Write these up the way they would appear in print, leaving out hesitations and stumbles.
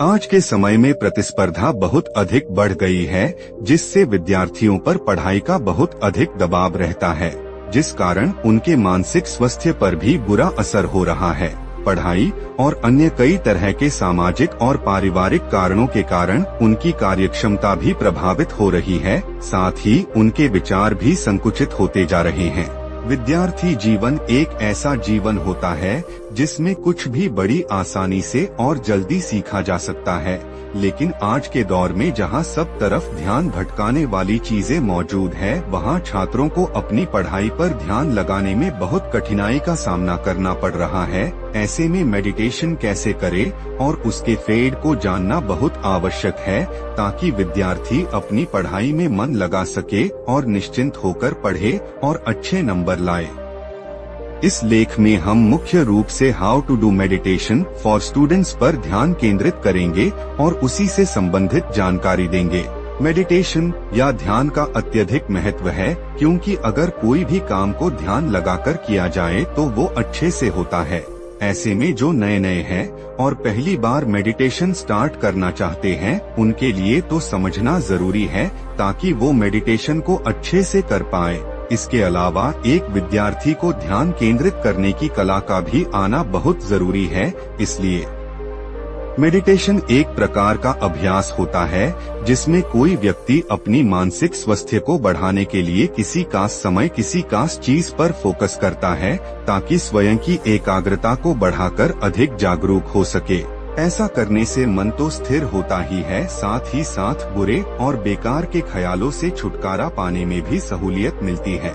आज के समय में प्रतिस्पर्धा बहुत अधिक बढ़ गई है, जिससे विद्यार्थियों पर पढ़ाई का बहुत अधिक दबाव रहता है, जिस कारण उनके मानसिक स्वास्थ्य पर भी बुरा असर हो रहा है। पढ़ाई और अन्य कई तरह के सामाजिक और पारिवारिक कारणों के कारण उनकी कार्यक्षमता भी प्रभावित हो रही है, साथ ही उनके विचार भी संकुचित होते जा रहे हैं। विद्यार्थी जीवन एक ऐसा जीवन होता है जिसमें कुछ भी बड़ी आसानी से और जल्दी सीखा जा सकता है, लेकिन आज के दौर में जहां सब तरफ ध्यान भटकाने वाली चीजें मौजूद है, वहां छात्रों को अपनी पढ़ाई पर ध्यान लगाने में बहुत कठिनाई का सामना करना पड़ रहा है। ऐसे में मेडिटेशन कैसे करे और उसके फायदे को जानना बहुत आवश्यक है, ताकि विद्यार्थी अपनी पढ़ाई में मन लगा सके और निश्चिंत होकर पढ़े और अच्छे नंबर लाए। इस लेख में हम मुख्य रूप से how to do meditation for students पर ध्यान केंद्रित करेंगे और उसी से संबंधित जानकारी देंगे। मेडिटेशन या ध्यान का अत्यधिक महत्व है, क्योंकि अगर कोई भी काम को ध्यान लगाकर किया जाए तो वो अच्छे से होता है। ऐसे में जो नए हैं और पहली बार मेडिटेशन स्टार्ट करना चाहते हैं, उनके लिए तो समझना जरूरी है, ताकि वो मेडिटेशन को अच्छे से कर पाए। इसके अलावा एक विद्यार्थी को ध्यान केंद्रित करने की कला का भी आना बहुत जरूरी है। इसलिए मेडिटेशन एक प्रकार का अभ्यास होता है, जिसमें कोई व्यक्ति अपनी मानसिक स्वास्थ्य को बढ़ाने के लिए किसी खास समय किसी खास चीज पर फोकस करता है, ताकि स्वयं की एकाग्रता को बढ़ाकर अधिक जागरूक हो सके। ऐसा करने से मन तो स्थिर होता ही है, साथ ही साथ बुरे और बेकार के ख्यालों से छुटकारा पाने में भी सहूलियत मिलती है।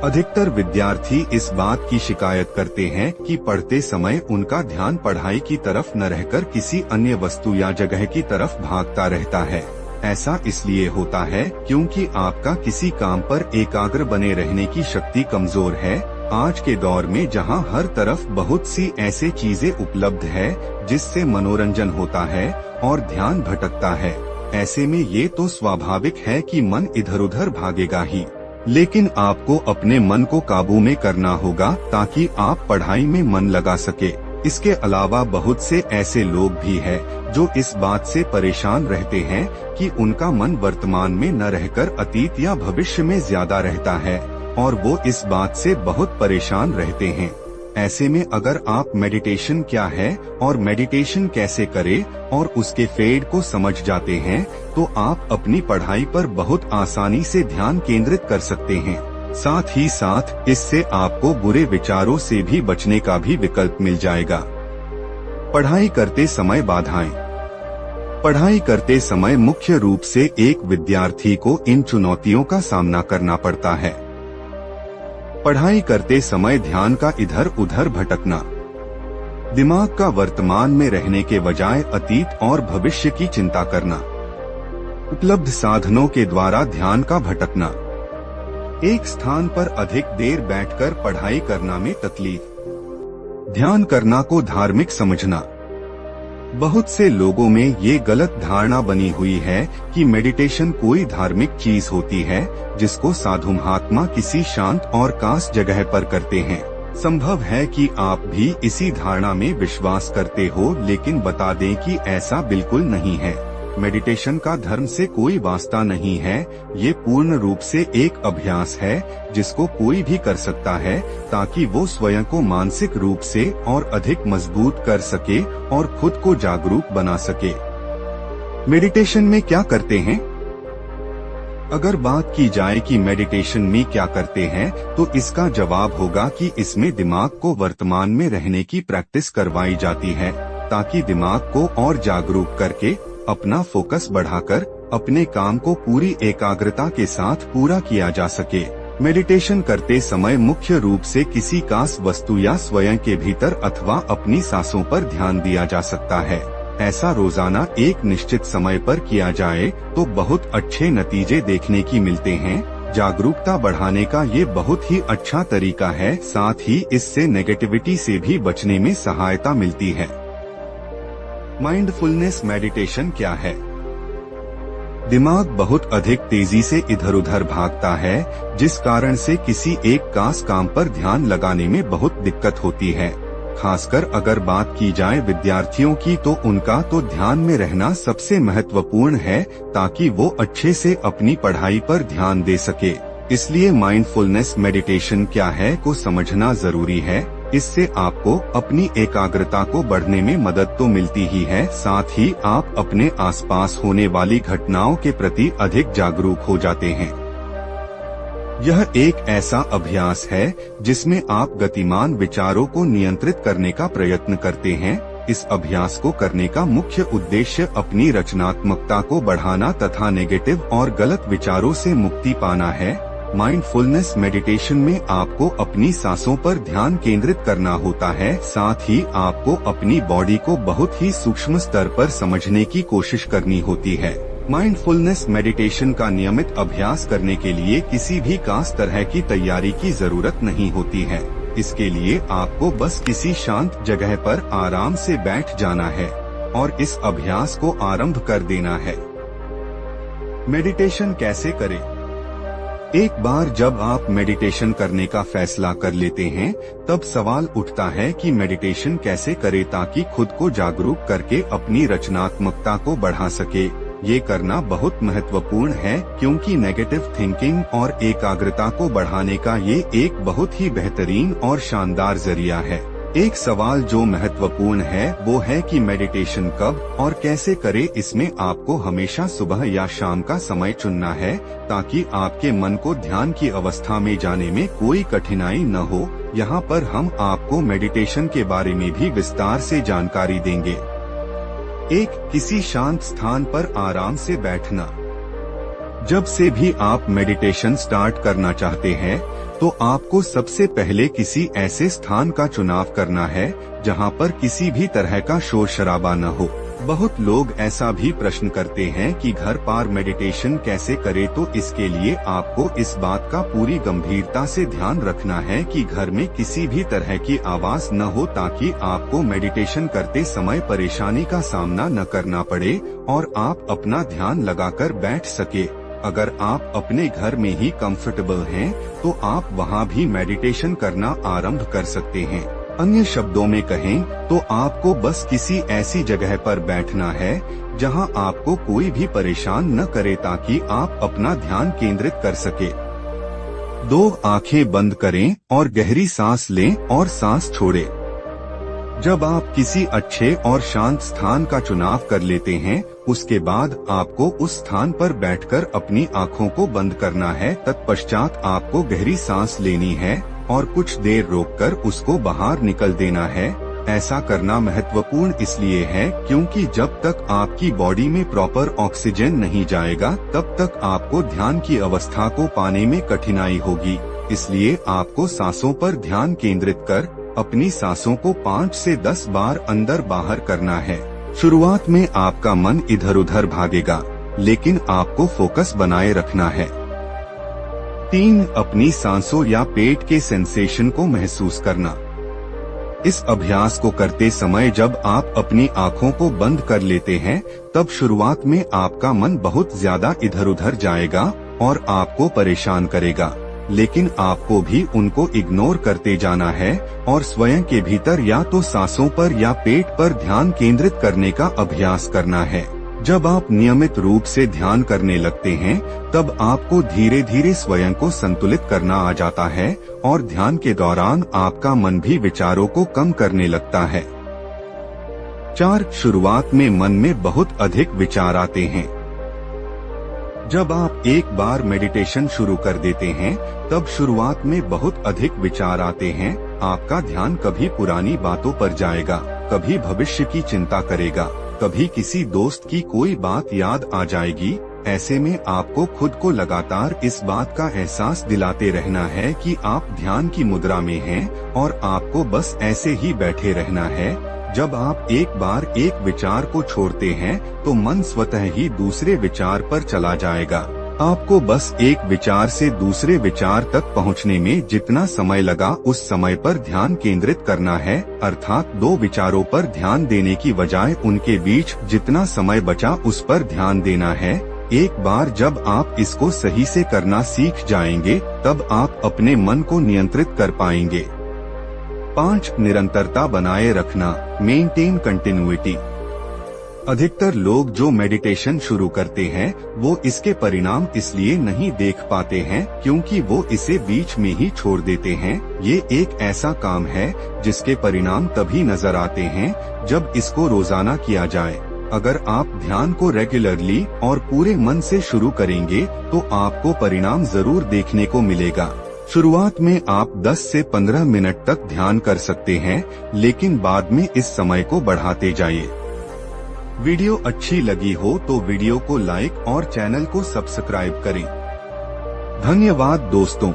अधिकतर विद्यार्थी इस बात की शिकायत करते हैं कि पढ़ते समय उनका ध्यान पढ़ाई की तरफ न रहकर किसी अन्य वस्तु या जगह की तरफ भागता रहता है। ऐसा इसलिए होता है क्योंकि आपका किसी काम पर एकाग्र बने रहने की शक्ति कमजोर है। आज के दौर में जहां हर तरफ बहुत सी ऐसे चीजें उपलब्ध है, जिससे मनोरंजन होता है और ध्यान भटकता है, ऐसे में ये तो स्वाभाविक है कि मन इधर उधर भागेगा ही। लेकिन आपको अपने मन को काबू में करना होगा, ताकि आप पढ़ाई में मन लगा सके। इसके अलावा बहुत से ऐसे लोग भी हैं जो इस बात से परेशान रहते हैं कि उनका मन वर्तमान में न रहकर अतीत या भविष्य में ज्यादा रहता है, और वो इस बात से बहुत परेशान रहते हैं। ऐसे में अगर आप मेडिटेशन क्या है और मेडिटेशन कैसे करें और उसके फायदे को समझ जाते हैं, तो आप अपनी पढ़ाई पर बहुत आसानी से ध्यान केंद्रित कर सकते हैं। साथ ही साथ इससे आपको बुरे विचारों से भी बचने का भी विकल्प मिल जाएगा। पढ़ाई करते समय बाधाएं। पढ़ाई करते समय मुख्य रूप से एक विद्यार्थी को इन चुनौतियों का सामना करना पड़ता है। पढ़ाई करते समय ध्यान का इधर उधर भटकना, दिमाग का वर्तमान में रहने के बजाय अतीत और भविष्य की चिंता करना, उपलब्ध साधनों के द्वारा ध्यान का भटकना, एक स्थान पर अधिक देर बैठकर पढ़ाई करना में तकलीफ, ध्यान करना को धार्मिक समझना। बहुत से लोगों में ये गलत धारणा बनी हुई है कि मेडिटेशन कोई धार्मिक चीज होती है, जिसको साधु महात्मा किसी शांत और खास जगह पर करते हैं। संभव है कि आप भी इसी धारणा में विश्वास करते हो, लेकिन बता दें कि ऐसा बिल्कुल नहीं है। मेडिटेशन का धर्म से कोई वास्ता नहीं है। ये पूर्ण रूप से एक अभ्यास है जिसको कोई भी कर सकता है, ताकि वो स्वयं को मानसिक रूप से और अधिक मजबूत कर सके और खुद को जागरूक बना सके। मेडिटेशन में क्या करते हैं? अगर बात की जाए कि मेडिटेशन में क्या करते हैं, तो इसका जवाब होगा कि इसमें दिमाग को वर्तमान में रहने की प्रैक्टिस करवाई जाती है, ताकि दिमाग को और जागरूक करके अपना फोकस बढ़ाकर अपने काम को पूरी एकाग्रता के साथ पूरा किया जा सके। मेडिटेशन करते समय मुख्य रूप से किसी खास वस्तु या स्वयं के भीतर अथवा अपनी सांसों पर ध्यान दिया जा सकता है। ऐसा रोजाना एक निश्चित समय पर किया जाए तो बहुत अच्छे नतीजे देखने की मिलते हैं। जागरूकता बढ़ाने का ये बहुत ही अच्छा तरीका है, साथ ही इससे नेगेटिविटी से भी बचने में सहायता मिलती है। माइंडफुलनेस मेडिटेशन क्या है? दिमाग बहुत अधिक तेजी से इधर उधर भागता है, जिस कारण से किसी एक खास काम पर ध्यान लगाने में बहुत दिक्कत होती है। खासकर अगर बात की जाए विद्यार्थियों की तो उनका तो ध्यान में रहना सबसे महत्वपूर्ण है ताकि वो अच्छे से अपनी पढ़ाई पर ध्यान दे सके। इसलिए माइंडफुलनेस मेडिटेशन क्या है को समझना जरूरी है। इससे आपको अपनी एकाग्रता को बढ़ने में मदद तो मिलती ही है, साथ ही आप अपने आसपास होने वाली घटनाओं के प्रति अधिक जागरूक हो जाते हैं। यह एक ऐसा अभ्यास है जिसमें आप गतिमान विचारों को नियंत्रित करने का प्रयत्न करते हैं। इस अभ्यास को करने का मुख्य उद्देश्य अपनी रचनात्मकता को बढ़ाना तथा नेगेटिव और गलत विचारों से मुक्ति पाना है। माइंडफुलनेस मेडिटेशन में आपको अपनी सांसों पर ध्यान केंद्रित करना होता है, साथ ही आपको अपनी बॉडी को बहुत ही सूक्ष्म स्तर पर समझने की कोशिश करनी होती है। माइंडफुलनेस मेडिटेशन का नियमित अभ्यास करने के लिए किसी भी खास तरह की तैयारी की जरूरत नहीं होती है। इसके लिए आपको बस किसी शांत जगह पर आराम से बैठ जाना है और इस अभ्यास को आरंभ कर देना है। मेडिटेशन कैसे करें? एक बार जब आप मेडिटेशन करने का फैसला कर लेते हैं, तब सवाल उठता है कि मेडिटेशन कैसे करें ताकि खुद को जागरूक करके अपनी रचनात्मकता को बढ़ा सके। ये करना बहुत महत्वपूर्ण है क्योंकि नेगेटिव थिंकिंग और एकाग्रता को बढ़ाने का ये एक बहुत ही बेहतरीन और शानदार जरिया है। एक सवाल जो महत्वपूर्ण है वो है कि मेडिटेशन कब और कैसे करें। इसमें आपको हमेशा सुबह या शाम का समय चुनना है ताकि आपके मन को ध्यान की अवस्था में जाने में कोई कठिनाई न हो। यहाँ पर हम आपको मेडिटेशन के बारे में भी विस्तार से जानकारी देंगे। किसी शांत स्थान पर आराम से बैठना। जब से भी आप मेडिटेशन स्टार्ट करना चाहते हैं तो आपको सबसे पहले किसी ऐसे स्थान का चुनाव करना है जहां पर किसी भी तरह का शोर शराबा न हो। बहुत लोग ऐसा भी प्रश्न करते हैं कि घर पर मेडिटेशन कैसे करें, तो इसके लिए आपको इस बात का पूरी गंभीरता से ध्यान रखना है कि घर में किसी भी तरह की आवाज न हो ताकि आपको मेडिटेशन करते समय परेशानी का सामना न करना पड़े और आप अपना ध्यान लगाकर बैठ सके। अगर आप अपने घर में ही कंफर्टेबल हैं, तो आप वहां भी मेडिटेशन करना आरंभ कर सकते हैं। अन्य शब्दों में कहें तो आपको बस किसी ऐसी जगह पर बैठना है जहां आपको कोई भी परेशान न करे ताकि आप अपना ध्यान केंद्रित कर सके। 2 आंखें बंद करें और गहरी सांस लें और सांस छोड़ें। जब आप किसी अच्छे और शांत स्थान का चुनाव कर लेते हैं, उसके बाद आपको उस स्थान पर बैठकर अपनी आँखों को बंद करना है। तत्पश्चात आपको गहरी सांस लेनी है और कुछ देर रोककर उसको बाहर निकल देना है। ऐसा करना महत्वपूर्ण इसलिए है क्योंकि जब तक आपकी बॉडी में प्रॉपर ऑक्सीजन नहीं जाएगा, तब तक आपको ध्यान की अवस्था को पाने में कठिनाई होगी। इसलिए आपको सांसों पर ध्यान केंद्रित कर अपनी सांसों को 5 से 10 बार अंदर बाहर करना है। शुरुआत में आपका मन इधर उधर भागेगा, लेकिन आपको फोकस बनाए रखना है। 3 अपनी सांसों या पेट के सेंसेशन को महसूस करना। इस अभ्यास को करते समय जब आप अपनी आँखों को बंद कर लेते हैं, तब शुरुआत में आपका मन बहुत ज्यादा इधर उधर जाएगा और आपको परेशान करेगा, लेकिन आपको भी उनको इग्नोर करते जाना है और स्वयं के भीतर या तो सांसों पर या पेट पर ध्यान केंद्रित करने का अभ्यास करना है। जब आप नियमित रूप से ध्यान करने लगते हैं, तब आपको धीरे धीरे स्वयं को संतुलित करना आ जाता है और ध्यान के दौरान आपका मन भी विचारों को कम करने लगता है। 4 शुरुआत में मन में बहुत अधिक विचार आते हैं। जब आप एक बार मेडिटेशन शुरू कर देते हैं, तब शुरुआत में बहुत अधिक विचार आते हैं। आपका ध्यान कभी पुरानी बातों पर जाएगा, कभी भविष्य की चिंता करेगा, कभी किसी दोस्त की कोई बात याद आ जाएगी। ऐसे में आपको खुद को लगातार इस बात का एहसास दिलाते रहना है कि आप ध्यान की मुद्रा में हैं और आपको बस ऐसे ही बैठे रहना है। जब आप एक बार एक विचार को छोड़ते हैं, तो मन स्वतः ही दूसरे विचार पर चला जाएगा। आपको बस एक विचार से दूसरे विचार तक पहुंचने में जितना समय लगा उस समय पर ध्यान केंद्रित करना है, अर्थात 2 विचारों पर ध्यान देने की बजाय उनके बीच जितना समय बचा उस पर ध्यान देना है। एक बार जब आप इसको सही से करना सीख जाएंगे, तब आप अपने मन को नियंत्रित कर पाएंगे। 5. निरंतरता बनाए रखना, मेंटेन कंटिन्यूटी। अधिकतर लोग जो मेडिटेशन शुरू करते हैं वो इसके परिणाम इसलिए नहीं देख पाते हैं क्योंकि वो इसे बीच में ही छोड़ देते हैं। ये एक ऐसा काम है जिसके परिणाम तभी नजर आते हैं जब इसको रोजाना किया जाए। अगर आप ध्यान को रेगुलरली और पूरे मन से शुरू करेंगे तो आपको परिणाम जरूर देखने को मिलेगा। शुरुआत में आप 10 से 15 मिनट तक ध्यान कर सकते हैं, लेकिन बाद में इस समय को बढ़ाते जाइए। वीडियो अच्छी लगी हो तो वीडियो को लाइक और चैनल को सब्सक्राइब करें। धन्यवाद दोस्तों।